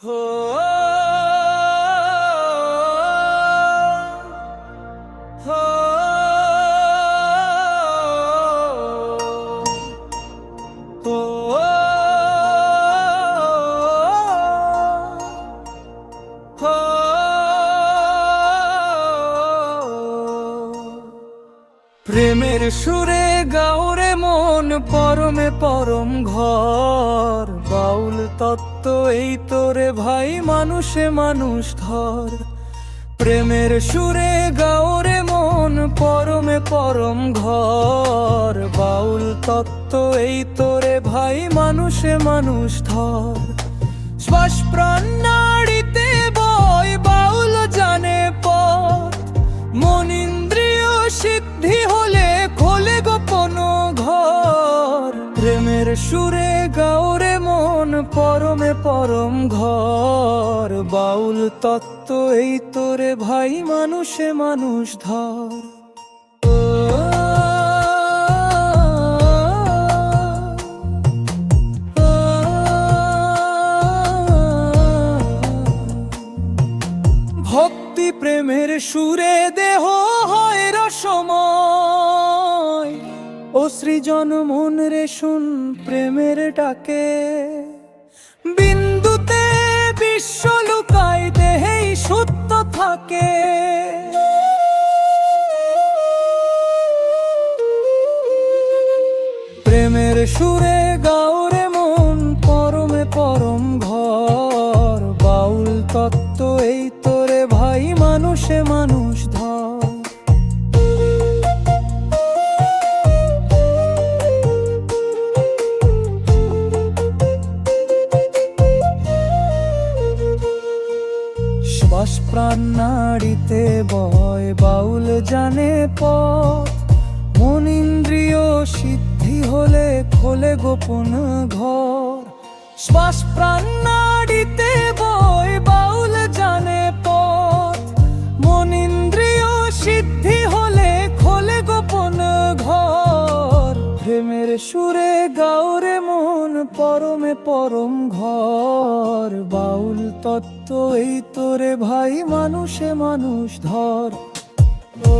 হো হো হো প্রেমের সুরে গাওরে মন পরমে পরম ঘর বাউল তত্ত্ব এই তোরে ভাই মানুষে মানুষ ধর প্রেমের সুরে গাওরে মন পরমে পরম ঘর বাউল তত্ত্ব এই তোরে ভাই মানুষে মানুষ ধর শ্বাস প্রাণ নাড়িতে বয় বাউল জানে পথ মন ইন্দ্রিয় সিদ্ধি হলে খোলে গোপন ঘর প্রেমের সুরে গাওরে মন পরমে পরম ঘর বাউল তত্ত্ব এই তোরে ভাই মানুষে মানুষ ধর ভক্তি প্রেমের সুরে দেহ হয় রসময় ও সৃজন মন রে শুন প্রেমের ডাকে বিন্দুতে বিশ্ব লুকায় দেহেই সত্য থাকে প্রেমের সুরে গাওরে মন পরমে পরম ঘর বাউল তত্ত্ব এই তোরে ভাই মানুষে মানুষ ধর শ্বাস প্রাণ নাড়িতে বয় বাউল জানে পথ মন ইন্দ্রিয় সিদ্ধি হলে খোলে গোপন ঘর শ্বাস প্রাণ নাড়িতে বয় বাউল জানে পথ মন ইন্দ্রিয় সিদ্ধি হলে খোলে গোপন ঘর প্রেমের সুরে গাওরে মন পরমে পরম ঘর বাউল তত্ত্ব এই তোরে ভাই মানুষে মানুষ ধর ও